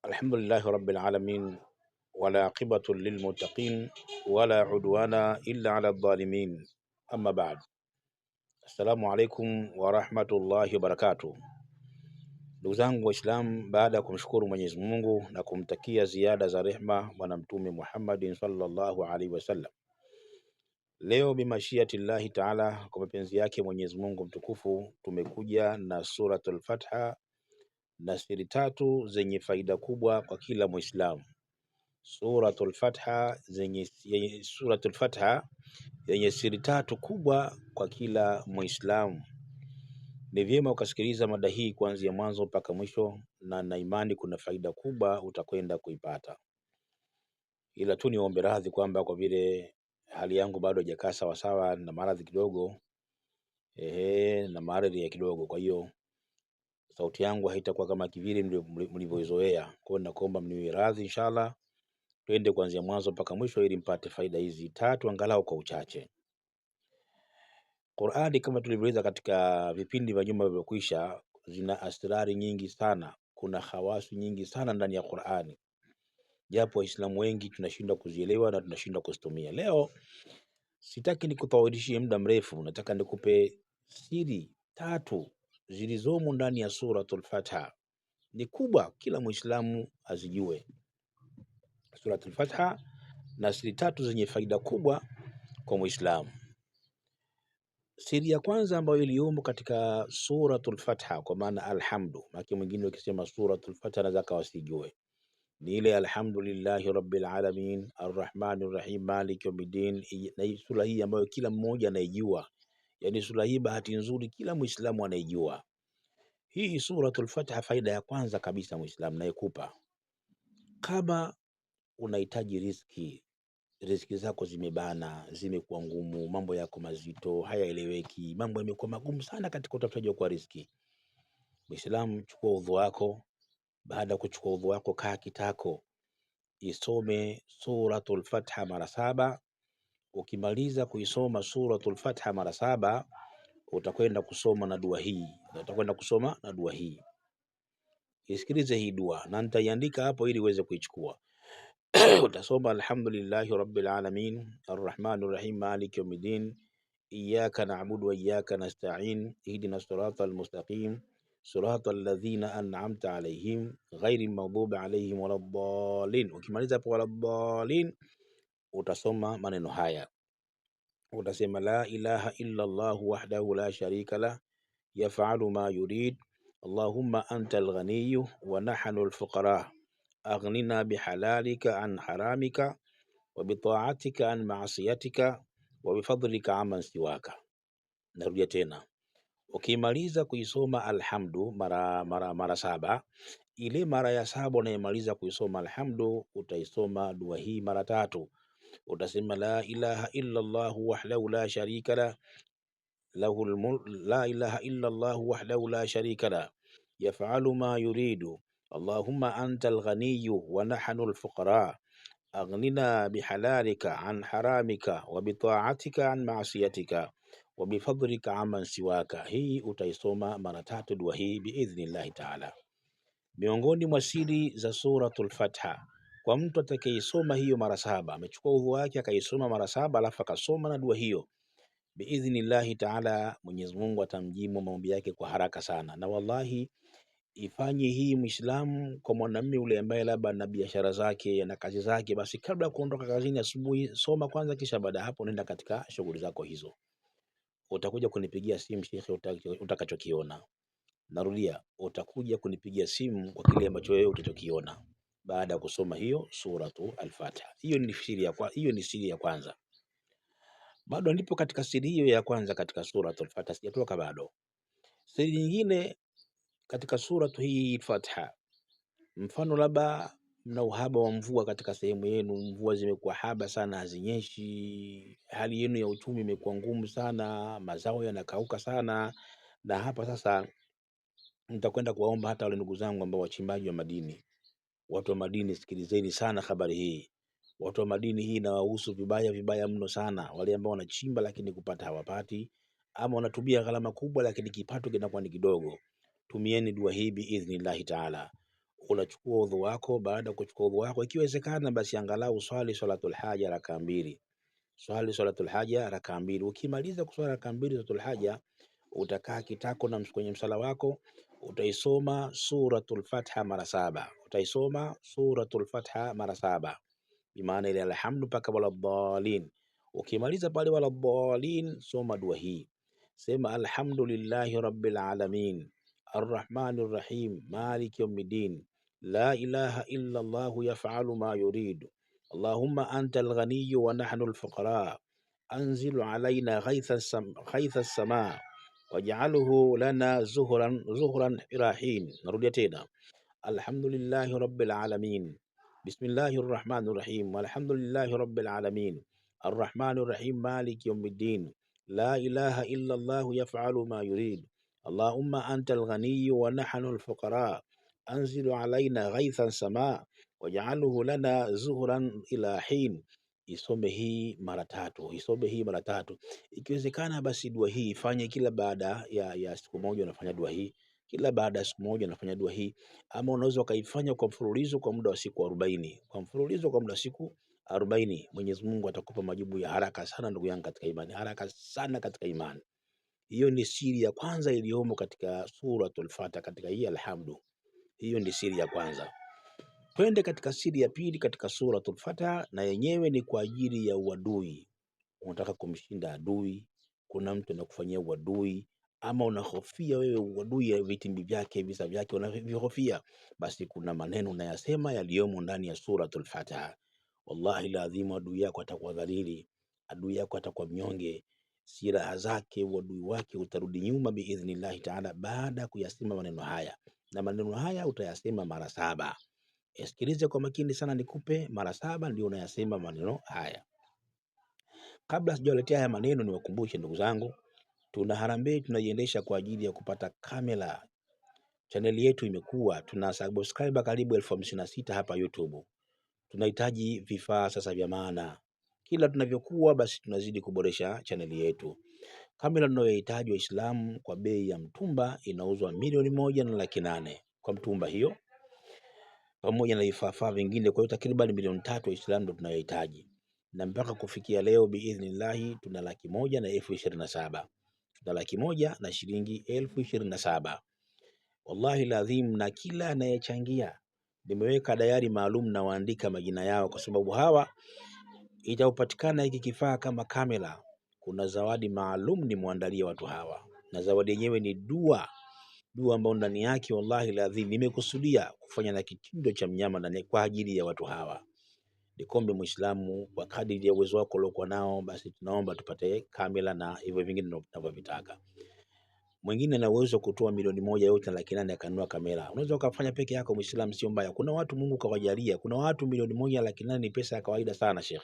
الحمد لله رب العالمين ولا عقبة للمتقين ولا عدوان إلا على الظالمين أما بعد. Assalamu alaikum warahmatullahi wabarakatuh. Ndugu zangu Waislamu, baada ya kumshukuru Mwenyezi Mungu na kumtakia ziada za rehma Bwana Mtume Muhammadin sallallahu alaihi wasallam, leo bimashiatillahi taala, kwa mapenzi yake Mwenyezi Mungu mtukufu, tumekuja na suratul Fatha na siri tatu zenye faida kubwa kwa kila Muislamu. Suratul Fatha yenye siri tatu kubwa kwa kila Muislamu. Ni vyema ukasikiliza mada hii kuanzia mwanzo mpaka mwisho, na imani kuna faida kubwa utakwenda kuipata. Ila tu niombe radhi kwamba kwa vile hali yangu bado haijakaa sawa sawa, na maradhi kidogo na maradhi ya kidogo, kwa hiyo sauti yangu haitakuwa kama kivile mlivyozoea. Kwa hiyo nakuomba mniwe radhi, inshallah twende kuanzia mwanzo mpaka mwisho ili mpate faida hizi tatu angalau kwa uchache. Qur'ani, kama tulivyoeleza katika vipindi vya nyuma vilivyokwisha, zina asrari nyingi sana, kuna hawasi nyingi sana ndani ya Qur'ani, japo Waislamu wengi tunashindwa kuzielewa na tunashindwa kuzitumia. Leo sitaki nikutawalishie muda mrefu, nataka nikupe siri tatu zilizomo ndani ya suratul Fatha. Ni kubwa, kila Muislamu azijue suratul Fatha, na siri tatu zenye faida kubwa kwa Muislamu. Siri ya kwanza ambayo iliyomo katika suratul Fatha, kwa maana alhamdu, maki mwingine ukisema suratul Fatha na zaka wasijue, ni ile alhamdulillahi rabbil alamin arrahmanir rahim maliki yawmiddin. Na hii sura hii ambayo kila mmoja anaijua, yani sura hii bahati nzuri kila Muislamu anaijua. Hii suratul Fatha, faida ya kwanza kabisa Muislamu naikupa, kama unahitaji riziki zako zimebana, zimekuwa ngumu, mambo yako mazito, hayaeleweki, mambo yamekuwa magumu sana katika utafutaji wa riziki, Muislamu, chukua udhu wako. Baada ya kuchukua udhu wako, kaa kitako, isome suratul Fatha mara 7. Ukimaliza kuisoma suratul Fatha mara 7, utakwenda kusoma na dua hii. Isikilize hii dua na nitaiandika hapo ili uweze kuichukua. Utasoma alhamdulillahi rabbil alamin arrahmanir rahim maliki yawmiddin iyyaka na'budu wa iyyaka nasta'in ihdinas siratal mustaqim siratal ladhina an'amta alaihim ghairil maghdubi alaihim waladdallin. Ukimaliza hapo waladdallin, utasoma maneno haya, utasema la ilaha illa Allah wahdahu la sharika lah yaf'alu ma yurid Allahumma antal ghaniyyu wa nahnu al-fuqara aghnina bihalalika an haramika wa bita'atika an ma'asiyatika wa bifadlika amman siwaka. Narudia tena, ukimaliza kuisoma alhamdu mara 7, ile mara ya 7 unayemaliza kuisoma alhamdu, utaisoma dua hii mara 3. Utasema la ilaha illa Allah wahdahu la sharika lah lahul mulk la ilaha illa Allah wahdahu la sharika lah yaf'alu ma yuridu Allahumma antal ghaniyyu wa nahnu al-fuqara aghnina bihalalika an haramika wa bita'atika an ma'asiyatika wa bifadlika amman siwaka. Hii utaisoma mara 3 dua hii biidhnillahi ta'ala. Miongoni mwa siri za suratul Fatha, kwa mtu atakayeisoma hiyo mara 7, amechukua udhu wake akaisoma mara 7 alafu akasoma na dua hiyo, biidhnillahi ta'ala, Mwenyezi Mungu atamjibu maombi yake kwa haraka sana. Na wallahi, ifanye hii Muislamu kwa mwanamume ule ambaye labda na biashara zake na kazi zake, basi kabla ya kuondoka kazini asubuhi, soma kwanza, kisha baada hapo nenda katika shughuli zako hizo. Utakuja kunipigia simu shekhe, utakachokiona. Narudia, utakuja kunipigia simu kwa kile ambacho wewe utachokiona baada ya kusoma hiyo suratu al-Fatiha. Hiyo ni siri ya kwanza. Bado ndipo katika siri hiyo ya kwanza katika suratu al-Fatiha, sijatoka bado. Siri nyingine katika suratu hii Fatiha, mfano labda mna uhaba wa mvua katika sehemu yenu, mvua zimekuwa haba sana, hazinyeshi, hali yenu ya uchumi imekuwa ngumu sana, mazao yanakauka sana. Na hapa sasa nitakwenda kuwaomba hata wale ndugu zangu ambao wachimbaji wa madini, watu wa madini, sikilizeni sana habari hii. Watu wa madini, hii inawahusu vibaya mno sana. Wale ambao wanachimba lakini kupata hawapati, ama wanatumia gharama kubwa lakini kipato kinakuwa ni kidogo, tumieni dua hii biidhnillahi taala. unachukua udhu wako. Baada ya kuchukua udhu wako, ikiwezekana basi angalau swali swalatul haja rakaa mbili, swali swalatul haja rakaa mbili. Ukimaliza kuswali rakaa mbili swalatul haja, utakaa kitako na kwenye msala wako utaisoma suratul Fatiha mara saba, utaisoma suratul Fatiha mara saba, bimaana ile alhamdu mpaka wala dhalin. Ukimaliza pale wala dhalin, soma dua hii, sema alhamdulillahi rabbil alamin arrahmanir rahim maliki yawmiddin la ilaha illa Allah yaf'alu ma yurid allahumma anta alghaniy wa nahnu alfuqara anzilu alaina ghaitha as-samaa waj'alhu lana zuhran irahin. Narudia tena, alhamdulillahi rabbil alamin bismillahir rahmanir rahim walhamdulillahi rabbil alamin arrahmanir rahim maliki yawmiddin la ilaha illa Allah yaf'alu ma yurid allahumma antal ghaniy wa nahnu al-fuqara anzilu alaina ghaithan samaa waj'alhu lana zuhran ila hin. Isome hii mara tatu, isome hii mara tatu. Ikiwezekana basi dua hii ifanye kila baada ya siku moja, unafanya dua hii kila baada ya siku moja, unafanya dua hii. Ama unaweza ukaifanya kwa mfululizo kwa muda wa siku 40, kwa mfululizo kwa muda wa siku 40. Mwenyezi Mungu atakupa majibu ya haraka sana, ndugu yangu katika imani, haraka sana katika imani. Hiyo ni siri ya kwanza iliyomo katika suratul Fatiha, katika hii alhamdu. Hiyo ni siri ya kwanza. Twende katika siri ya pili katika suratul Fatiha, na yenyewe ni kwa ajili ya uadui. Unataka kumshinda adui, kuna mtu anakufanyia uadui, ama unahofia wewe uadui ya vitimbi vyake, visa vyake unavihofia, basi kuna maneno unayasema yaliyomo ndani ya suratul Fatiha. Wallahi lazimu, adui yako atakuwa dhalili, adui yako atakuwa mnyonge, silaha zake, uadui wake utarudi nyuma biidhnillahi taala, baada ya kuyasema maneno haya. Na maneno haya utayasema mara saba. Sikilize kwa makini sana, nikupe mara saba ndio unayasema maneno haya. Kabla sijawaletea haya maneno, niwakumbushe ndugu zangu, tuna harambee tunaiendesha kwa ajili ya kupata kamera. Chaneli yetu imekuwa, tuna subscriber karibu 56,000 hapa YouTube. Tunahitaji vifaa sasa vya maana. Kila tunavyokuwa basi tunazidi kuboresha chaneli yetu. Kamera tunayohitaji Waislamu kwa bei ya mtumba inauzwa 1,108,000 kwa mtumba hiyo, pamoja na vifaa vingine. Kwa hiyo takriban 3,000,000 Waislamu ndio tunayohitaji, na mpaka kufikia leo biidhnillahi tuna 1,00,000 na elfu 27. Tuna 1,00,000 na shilingi elfu 27. Wallahi lazim, na kila anayechangia nimeweka dayari maalum na waandika majina yao, kwa sababu hawa itapatikana hiki kifaa kama kamera, kuna zawadi maalum nimwandalie watu hawa, na zawadi yenyewe ni dua ambayo ndani yake wallahi lazim nimekusudia kufanya na kitindo cha mnyama ndani kwa ajili ya watu hawa. Nikombe Muislamu, kwa kadiri ya uwezo wako uliokuwa nao, basi tunaomba tupate kamera na hivyo vingine tunavyovitaka. Mwingine ana uwezo kutoa 1,000,000 yote na 800,000 akanunua kamera. Unaweza ukafanya peke yako Muislamu, sio mbaya. Kuna watu Mungu kawajalia, kuna watu 1,000,000 na 800,000 ni pesa ya kawaida sana Sheikh.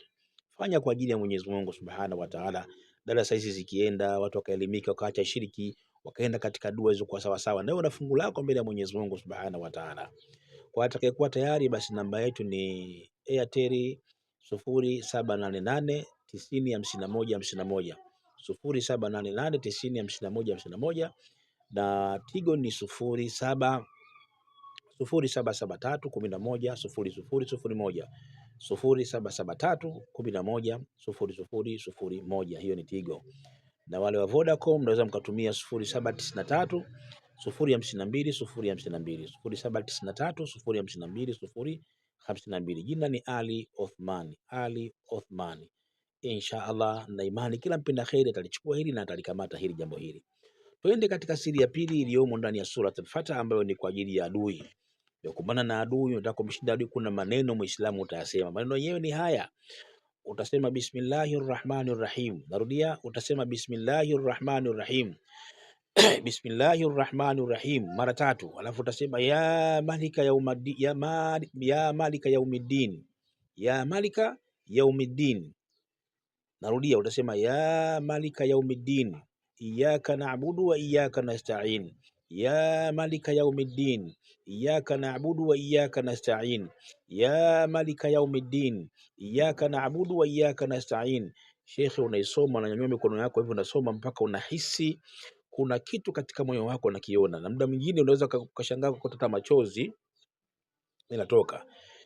Fanya kwa ajili ya Mwenyezi Mungu Subhanahu wa Ta'ala. Darasa hizi zikienda, watu wakaelimika, wakaacha shiriki, wakaenda katika dua hizo kwa sawa sawa, ndio na fungu lako mbele ya Mwenyezi Mungu Subhanahu wa Ta'ala. Kwa atakayekuwa tayari, basi namba yetu ni Airtel 0788 90 51 51, 0788 90 51 51, na Tigo ni 0773 11 0001, 0773 11 0001. Hiyo ni Tigo. Na wale wa Vodacom mnaweza mkatumia 0793 052 052, 0793 052 052. Jina ni Ali Othman, Ali Othman. Insha Allah na imani kila mpenda kheri atalichukua hili na atalikamata hili jambo hili. Tuende katika siri ya pili iliyomo ndani ya sura Al-Fatiha, ambayo ni kwa ajili ya adui. Ya kumbana na adui, unataka kumshinda adui, kuna maneno Muislamu utayasema. Maneno yenyewe ni haya. Utasema bismillahir rahmanir rahim. Narudia, utasema bismillahir rahmanir rahim. Bismillahir rahmanir rahim mara tatu, alafu utasema ya malika yaumiddin, ya malika yaumiddin, ya malika yaumiddin. Narudia, utasema ya malika yaumiddin iyyaka na'budu wa iyyaka nasta'in, ya malika yaumiddin iyyaka na'budu wa iyyaka nasta'in, ya malika yaumiddin iyyaka na'budu wa iyyaka nasta'in. Shekhe, unaisoma, unanyanyua mikono yako hivyo, unasoma mpaka unahisi kuna kitu katika moyo wako unakiona, na muda mwingine unaweza ukashangaa kukota machozi inatoka.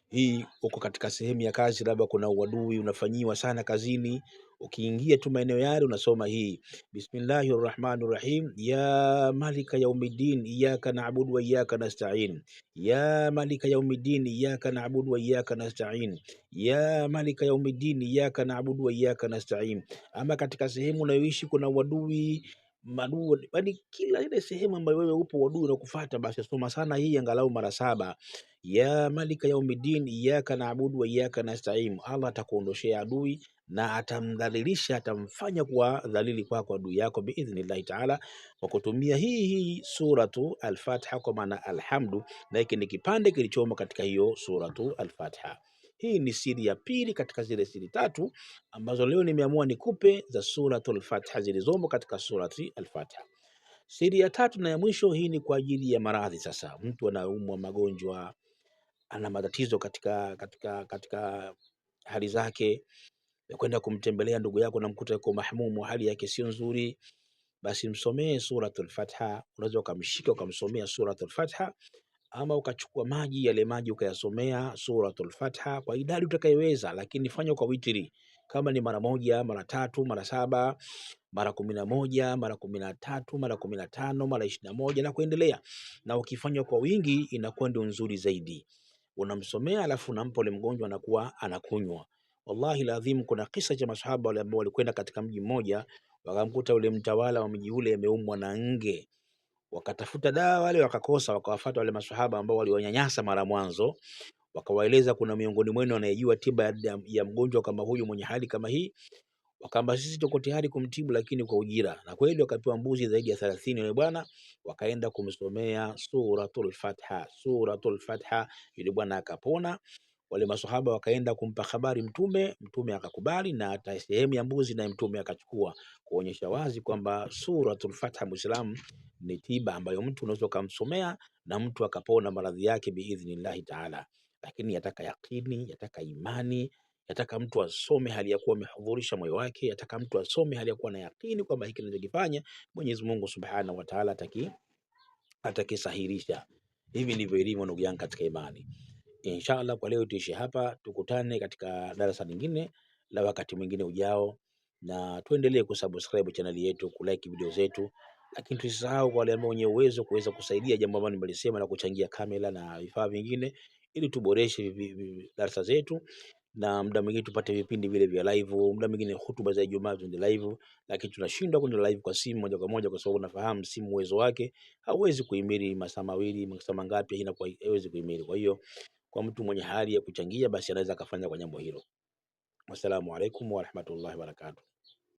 Hii uko katika sehemu ya kazi, labda kuna uadui unafanyiwa sana kazini, ukiingia tu maeneo yale unasoma hii bismillahir rahmanir rahim, ya malika yaumiddin iyyaka na'budu wa iyyaka nasta'in, ya malika yaumiddin iyyaka na'budu wa iyyaka nasta'in, ya malika yaumiddin iyyaka na'budu wa iyyaka nasta'in. Ama katika sehemu unayoishi kuna uadui madui, yani kila ile sehemu ambayo wewe upo uadui unakufuata, basi soma sana hii angalau mara 7, ya malika yaumiddin iyyaka na'budu wa iyyaka nasta'in. Allah atakuondoshea adui na atamdhalilisha, atamfanya kuwa dhalili kwako adui yako biidhnillahi taala, kwa kutumia hii suratu al-Fatiha, kwa maana alhamdu, na hiki ni kipande kilichomo katika hiyo suratu al-Fatiha. Hii ni siri ya pili katika zile siri tatu ambazo leo nimeamua nikupe za suratul Fatiha zilizomo katika surati al-Fatiha. Siri ya tatu na ya mwisho, hii ni kwa ajili ya maradhi. Sasa mtu anaumwa magonjwa, ana matatizo katika hali zake, ya kwenda kumtembelea ndugu yako na mkuta yuko mahmumu, hali yake sio nzuri, basi msomee suratul Fatiha. Unaweza ukamshika ukamsomea suratul Fatiha, ama ukachukua maji, yale maji ukayasomea suratul Fatiha kwa idadi utakayoweza, lakini fanya kwa witri, kama ni mara moja, mara tatu, mara 7, mara 11, mara 13, mara 15, mara 21 na kuendelea. Na ukifanya kwa wingi inakuwa ndio nzuri zaidi. Unamsomea alafu unampa ule mgonjwa, anakuwa anakunywa. Wallahi ladhim, kuna kisa cha masahaba wale ambao walikwenda katika mji mmoja, wakamkuta ule mtawala wa mji ule ameumwa na nge, wakatafuta dawa wale wakakosa, wakawafuata wale maswahaba ambao waliwanyanyasa mara mwanzo, wakawaeleza kuna miongoni mwenu anayejua tiba ya mgonjwa kama huyu mwenye hali kama hii, wakaamba sisi tuko tayari kumtibu lakini kwa ujira. Na kweli wakapewa mbuzi zaidi ya 30 yule bwana, wakaenda kumsomea suratul Fatiha, suratul Fatiha, yule bwana akapona. Wale maswahaba wakaenda kumpa habari Mtume, Mtume akakubali, na hata sehemu ya mbuzi na Mtume akachukua, kuonyesha wazi kwamba suratul Fatiha Muislamu ni tiba ambayo mtu unaweza kumsomea na mtu akapona maradhi yake biidhnillahi taala. Lakini yataka yakini, yataka imani, yataka mtu asome hali ya kuwa amehudhurisha moyo wake, yataka mtu asome hali ya kuwa na yakini kwamba hiki ninachokifanya Mwenyezi Mungu Subhanahu wa Ta'ala atakisahirisha. Hivi ndivyo ilivyo ndugu yangu katika imani. Inshallah kwa leo tuishi hapa, tukutane katika darasa lingine la wakati mwingine ujao, na tuendelee kusubscribe channel yetu, kulike video zetu, lakini tusisahau kwa wale ambao wenye uwezo kuweza kusaidia jambo ambalo nimelisema la kuchangia kamera na vifaa vingine, ili tuboreshe darasa zetu, na muda mwingine tupate vipindi vile vya live, muda mwingine hutuba za Ijumaa tuende live, lakini tunashindwa kwenda live kwa simu moja kwa moja, kwa sababu nafahamu simu uwezo wake hauwezi kuhimili masaa mawili, masaa mangapi, inakuwa haiwezi kuhimili. Kwa hiyo kwa mtu mwenye hali ya kuchangia, basi anaweza akafanya kwa jambo hilo. Wassalamu alaikum warahmatullahi wabarakatuh.